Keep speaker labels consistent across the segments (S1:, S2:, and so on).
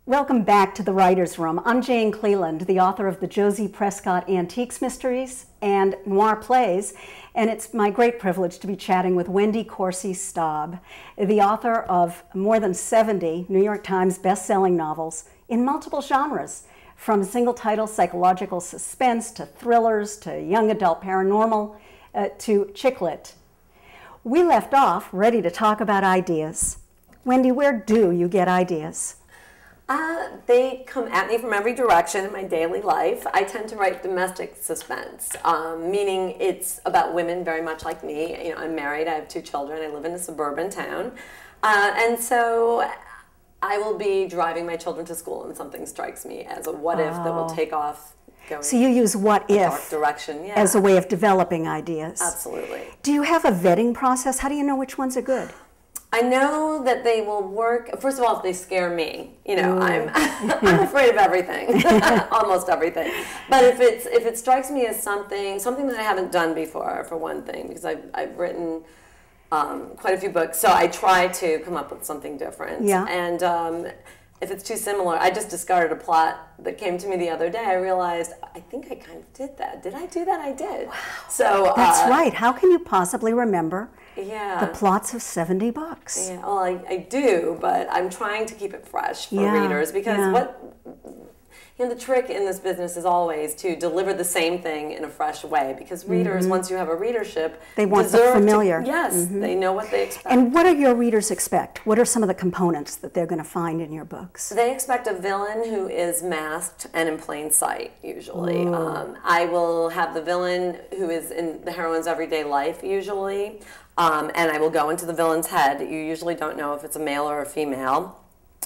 S1: Welcome back to the Writer's Room. I'm Jane Cleland, the author of the Josie Prescott Antiques Mysteries and Noir Plays, and it's my great privilege to be chatting with Wendy Corsi Staub, the author of more than 70 New York Times best-selling novels in multiple genres, from single-title psychological suspense to thrillers to young adult paranormal to chick lit. We left off ready to talk about ideas. Wendy, where do you get ideas?
S2: They come at me from every direction in my daily life. I tend to write domestic suspense, meaning it's about women very much like me. You know, I'm married, I have 2 children, I live in a suburban town, and so I will be driving my children to school and something strikes me as a what if that will take off going
S1: so you use what if
S2: direction, yeah,
S1: as a way of developing ideas.
S2: Absolutely.
S1: Do you have a vetting process? How do you know which ones are good?
S2: I know that they will work. First of all, if they scare me, you know, I'm afraid of everything, almost everything. But if it strikes me as something that I haven't done before, for one thing, because I've written quite a few books, so I try to come up with something different. Yeah. And if it's too similar, I just discarded a plot that came to me the other day. I realized I think I kind of did that. Did I do that? I did. Wow. So
S1: that's right. How can you possibly remember?
S2: Yeah.
S1: The plots of 70 books.
S2: Yeah, well, I do, but I'm trying to keep it fresh for readers because the trick in this business is always to deliver the same thing in a fresh way because readers, once you have a readership,
S1: they want the familiar.
S2: Yes, they know what they expect.
S1: And what do your readers expect? What are some of the components that they're going to find in your books?
S2: They expect a villain who is masked and in plain sight, usually. I will have the villain who is in the heroine's everyday life, usually. And I will go into the villain's head. You usually don't know if it's a male or a female.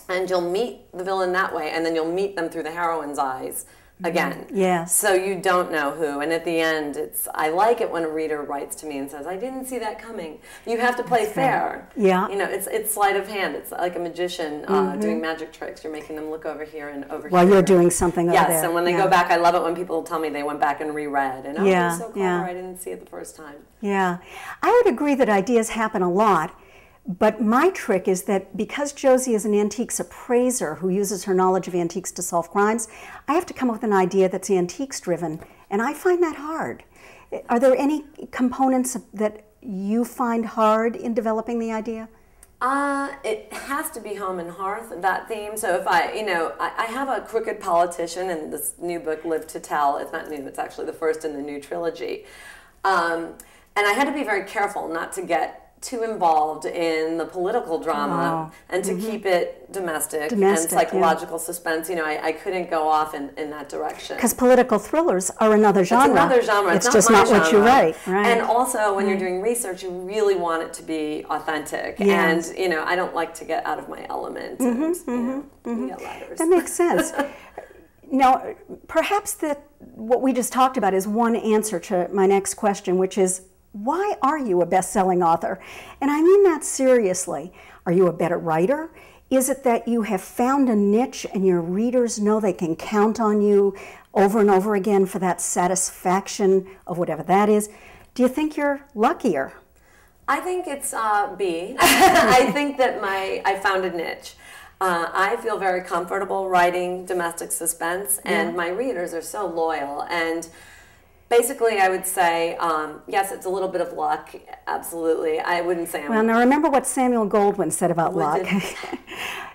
S2: And you'll meet the villain that way, and then you'll meet them through the heroine's eyes again.
S1: Yes.
S2: So you don't know who. And at the end, I like it when a reader writes to me and says, I didn't see that coming. You have to play fair.
S1: Yeah.
S2: You know, it's sleight of hand. It's like a magician doing magic tricks. You're making them look over here and over here.
S1: While you're doing something over there.
S2: Yes, and when they go back, I love it when people tell me they went back and reread. And you're so clever, I didn't see it the first time.
S1: Yeah. I would agree that ideas happen a lot. But my trick is that because Josie is an antiques appraiser who uses her knowledge of antiques to solve crimes, I have to come up with an idea that's antiques driven, and I find that hard. Are there any components that you find hard in developing the idea?
S2: It has to be home and hearth, that theme. So if I have a crooked politician in this new book, Live to Tell. It's not new, it's actually the first in the new trilogy. And I had to be very careful not to get too involved in the political drama and to keep it domestic and psychological suspense. You know, I couldn't go off in that direction.
S1: Because political thrillers are another genre.
S2: It's another genre.
S1: It's just not what you write. Right.
S2: And also, when you're doing research, you really want it to be authentic. Yes. And, you know, I don't like to get out of my element and get letters.
S1: That makes sense. Now, perhaps what we just talked about is one answer to my next question, which is, why are you a best-selling author? And I mean that seriously. Are you a better writer? Is it that you have found a niche and your readers know they can count on you over and over again for that satisfaction of whatever that is? Do you think you're luckier?
S2: I think it's B. I think that I found a niche. I feel very comfortable writing domestic suspense, and my readers are so loyal. And basically, I would say, yes, it's a little bit of luck, absolutely. I wouldn't say
S1: Well, now remember what Samuel Goldwyn said about luck.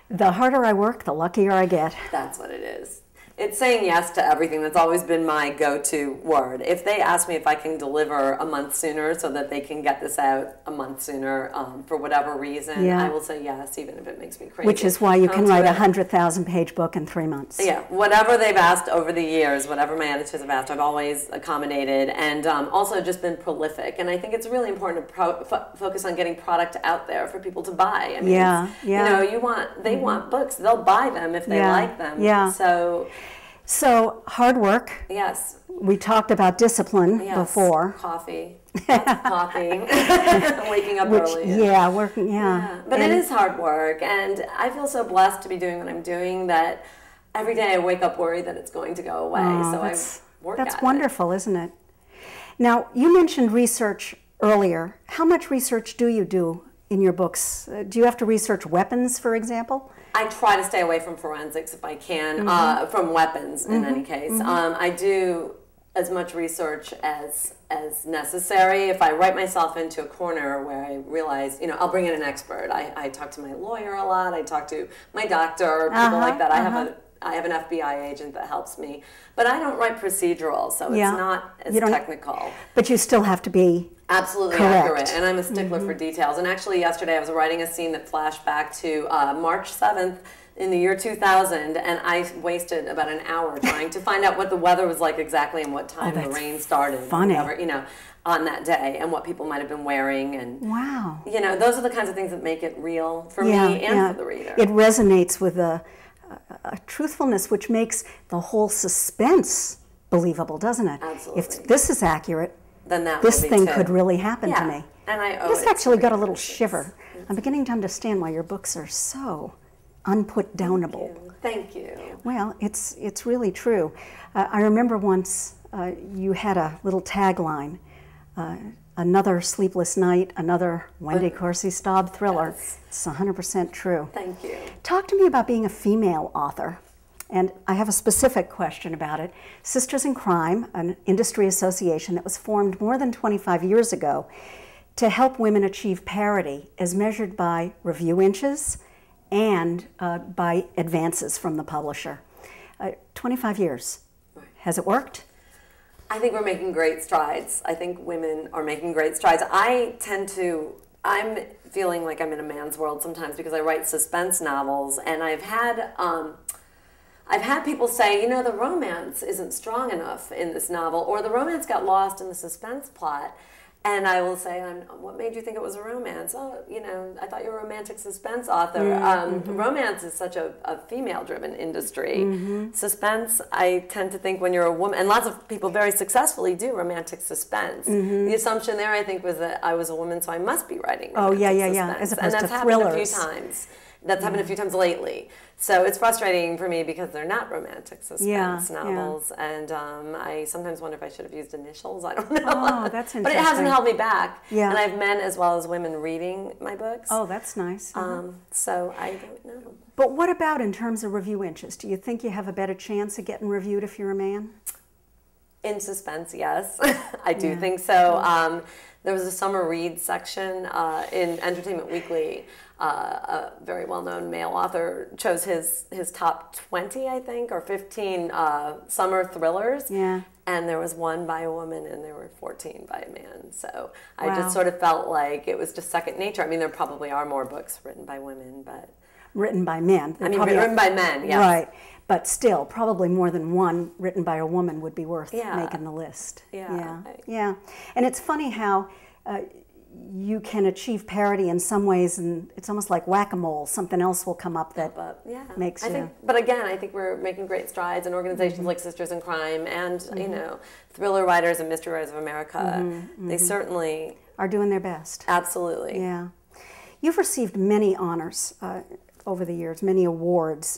S1: The harder I work, the luckier I get.
S2: That's what it is. It's saying yes to everything. That's always been my go-to word. If they ask me if I can deliver a month sooner so that they can get this out a month sooner for whatever reason, I will say yes, even if it makes me crazy.
S1: Which is why you can write a 100,000-page book in 3 months.
S2: Yeah, whatever they've asked over the years, whatever my editors have asked, I've always accommodated, and also just been prolific. And I think it's really important to focus on getting product out there for people to buy. I mean, you know, they want books. They'll buy them if they like them.
S1: Yeah.
S2: So
S1: hard work.
S2: Yes.
S1: We talked about discipline before.
S2: Coffee. Waking up early.
S1: Working.
S2: But it is hard work, and I feel so blessed to be doing what I'm doing that every day I wake up worried that it's going to go away. So I work at it.
S1: That's wonderful, isn't it? Now, you mentioned research earlier. How much research do you do in your books? Do you have to research weapons, for example?
S2: I try to stay away from forensics if I can, from weapons in any case. I do as much research as necessary. If I write myself into a corner where I realize, I'll bring in an expert. I talk to my lawyer a lot. I talk to my doctor, people like that. I have an FBI agent that helps me. But I don't write procedural, so it's not as technical.
S1: But you still have to be
S2: absolutely
S1: correct.
S2: Accurate, and I'm a stickler for details. And actually yesterday I was writing a scene that flashed back to March 7th in the year 2000, and I wasted about an hour trying to find out what the weather was like exactly and what time the rain started.
S1: Funny.
S2: Whatever, on that day, and what people might have been wearing. And
S1: wow.
S2: Those are the kinds of things that make it real for me and for the reader.
S1: It resonates with a truthfulness which makes the whole suspense believable, doesn't it?
S2: Absolutely.
S1: If this is accurate,
S2: then
S1: this thing could really happen to me.
S2: And I
S1: just actually got a little shiver. I'm beginning to understand why your books are so unput-downable.
S2: Thank you.
S1: Well, it's really true. I remember once you had a little tagline, another sleepless night, another Wendy Corsi Staub thriller.
S2: Yes.
S1: It's 100% true.
S2: Thank you.
S1: Talk to me about being a female author. And I have a specific question about it. Sisters in Crime, an industry association that was formed more than 25 years ago to help women achieve parity as measured by review inches and by advances from the publisher. 25 years.
S2: Right.
S1: Has it worked?
S2: I think we're making great strides. I think women are making great strides. I'm feeling like I'm in a man's world sometimes because I write suspense novels, and I've had people say, the romance isn't strong enough in this novel, or the romance got lost in the suspense plot. And I will say, what made you think it was a romance? Oh, I thought you were a romantic suspense author. Romance is such a female-driven industry. Suspense, I tend to think when you're a woman, and lots of people very successfully do romantic suspense. The assumption there, I think, was that I was a woman, so I must be writing romantic suspense.
S1: As opposed
S2: and that's
S1: to
S2: happened
S1: thrillers.
S2: a few times. That's happened a few times lately. So it's frustrating for me because they're not romantic suspense novels. And I sometimes wonder if I should have used initials. I don't know.
S1: Oh, that's interesting.
S2: But it hasn't held me back.
S1: Yeah.
S2: And I have men as well as women reading my books.
S1: Oh, that's nice.
S2: So I don't know.
S1: But what about in terms of review inches? Do you think you have a better chance of getting reviewed if you're a man?
S2: In suspense, yes. I do think so. There was a summer read section in Entertainment Weekly. A very well-known male author chose his top 20, I think, or 15 summer thrillers. Yeah. And there was one by a woman, and there were 14 by a man. So I just sort of felt like it was just second nature. I mean, there probably are more books written by women, but...
S1: Written by men.
S2: Written by men, yes.
S1: Right. But still, probably more than one written by a woman would be worth making the list. Yeah. And it's funny how you can achieve parity in some ways, and it's almost like whack-a-mole. Something else will come up that makes you...
S2: But again, I think we're making great strides, and organizations like Sisters in Crime and, Thriller Writers and Mystery Writers of America, they certainly...
S1: are doing their best.
S2: Absolutely.
S1: Yeah. You've received many honors over the years, many awards.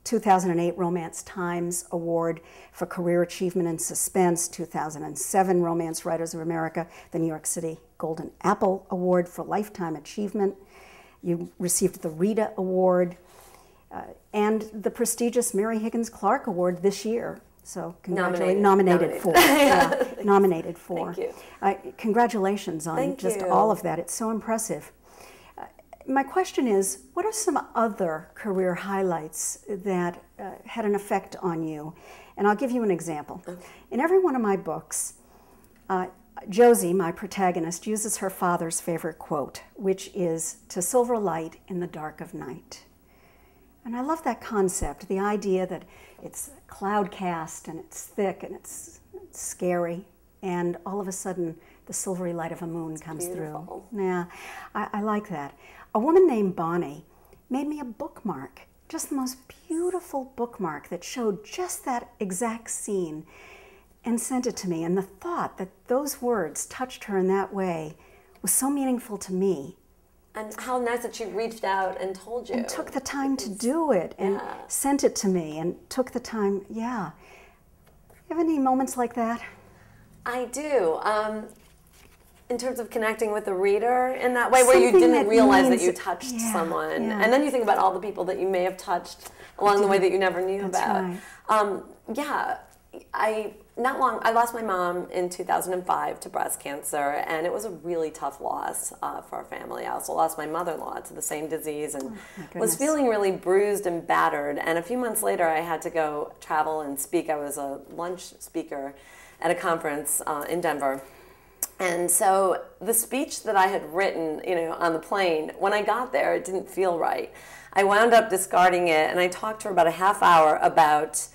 S1: 2008 Romance Times Award for Career Achievement in Suspense, 2007 Romance Writers of America, the New York City Golden Apple Award for Lifetime Achievement. You received the Rita Award and the prestigious Mary Higgins Clark Award this year. So congratulations. Nominated for. Nominated for.
S2: Thank you.
S1: Congratulations on all of that. It's so impressive. My question is, what are some other career highlights that had an effect on you? And I'll give you an example. Okay. In every one of my books, Josie, my protagonist, uses her father's favorite quote, which is, "To silver light in the dark of night." And I love that concept, the idea that it's cloud cast and it's thick and it's scary, and all of a sudden the silvery light of a moon comes through. Yeah, I like that. A woman named Bonnie made me a bookmark, just the most beautiful bookmark that showed just that exact scene, and sent it to me. And the thought that those words touched her in that way was so meaningful to me.
S2: And how nice that she reached out and told you.
S1: And took the time to do it, and sent it to me, and took the time, You have any moments like that?
S2: I do. in terms of connecting with the reader in that way, where you didn't realize that you touched someone. Yeah. And then you think about all the people that you may have touched along the way that you never knew about. Right. Yeah, I lost my mom in 2005 to breast cancer, and it was a really tough loss for our family. I also lost my mother-in-law to the same disease, and was feeling really bruised and battered. And a few months later, I had to go travel and speak. I was a lunch speaker at a conference in Denver. And so the speech that I had written, on the plane, when I got there, it didn't feel right. I wound up discarding it, and I talked for about a half hour about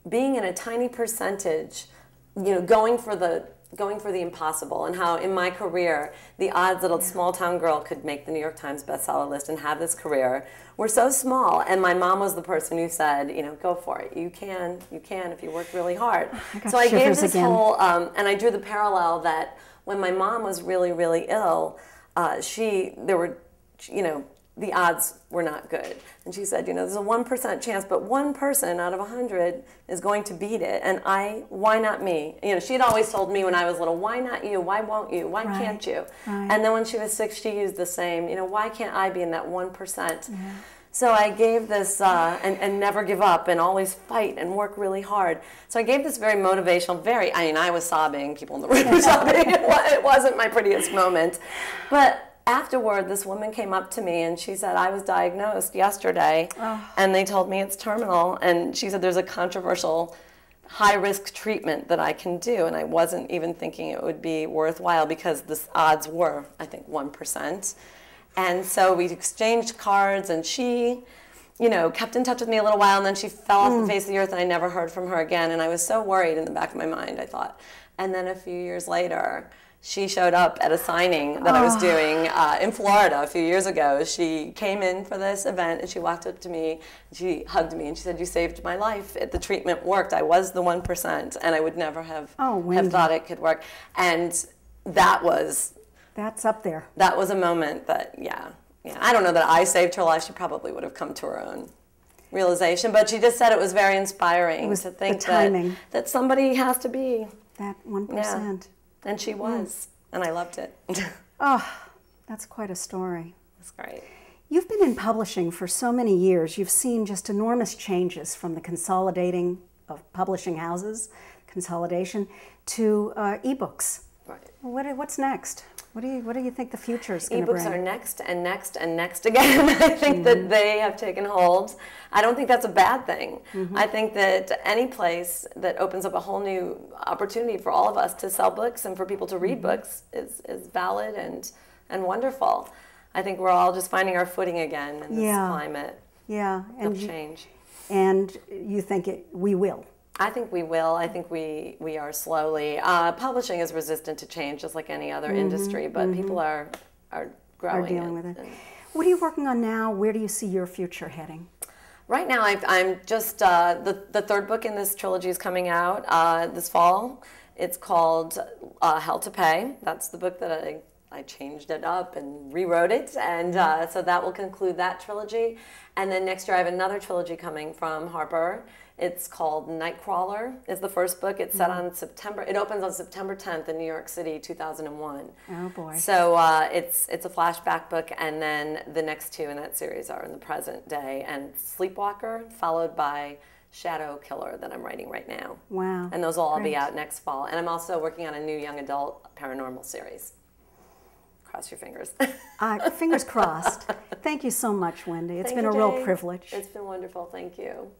S2: being in a tiny percentage, going for the impossible, and how in my career the odds that a small town girl could make the New York Times bestseller list and have this career were so small. And my mom was the person who said, go for it. You can if you work really hard. So I gave this whole, and I drew the parallel that when my mom was really, really ill, the odds were not good. And she said, there's a 1% chance, but one person out of 100 is going to beat it. And why not me? She had always told me when I was little, why not you? Why won't you? Why can't you? Right. And then when she was 6, she used the same, why can't I be in that 1%? Yeah. So I gave this, and never give up and always fight and work really hard. So I gave this very motivational, I was sobbing, people in the room were sobbing. It wasn't my prettiest moment. But afterward, this woman came up to me and she said, I was diagnosed yesterday and they told me it's terminal. And she said, there's a controversial high-risk treatment that I can do. And I wasn't even thinking it would be worthwhile because the odds were, I think, 1%. And so we exchanged cards, and she, kept in touch with me a little while, and then she fell off the face of the earth, and I never heard from her again. And I was so worried in the back of my mind, I thought. And then a few years later, she showed up at a signing that I was doing in Florida a few years ago. She came in for this event, and she walked up to me, she hugged me, and she said, you saved my life. The treatment worked. I was the 1%, and I would never have thought it could work. And
S1: that's up there.
S2: That was a moment that, I don't know that I saved her life. She probably would have come to her own realization. But she just said it was very inspiring to think that somebody has to be.
S1: That 1%. Yeah.
S2: And she was. And I loved it.
S1: That's quite a story.
S2: That's great.
S1: You've been in publishing for so many years. You've seen just enormous changes from the consolidating of publishing houses, consolidation, to ebooks. Right. What's next? What do you think the future is going to bring?
S2: Ebooks are next and next and next again. I think that they have taken hold. I don't think that's a bad thing. I think that any place that opens up a whole new opportunity for all of us to sell books and for people to read books is valid and wonderful. I think we're all just finding our footing again in this climate of change.
S1: And you think we will?
S2: I think we will. I think we are slowly. Publishing is resistant to change, just like any other industry, but people are growing.
S1: Are dealing with it. What are you working on now? Where do you see your future heading?
S2: Right now, I'm just, the third book in this trilogy is coming out this fall. It's called Hell to Pay. That's the book that I changed it up and rewrote it, and so that will conclude that trilogy. And then next year I have another trilogy coming from Harper. It's called Nightcrawler. It's the first book. It's set on it opens on September 10th in New York City, 2001.
S1: Oh boy.
S2: So it's a flashback book, and then the next two in that series are in the present day, and Sleepwalker, followed by Shadow Killer that I'm writing right now.
S1: Wow.
S2: And those will all be out next fall. And I'm also working on a new young adult paranormal series. Cross your fingers.
S1: Fingers crossed. Thank you so much, Wendy. It's been a real privilege.
S2: It's been wonderful. Thank you.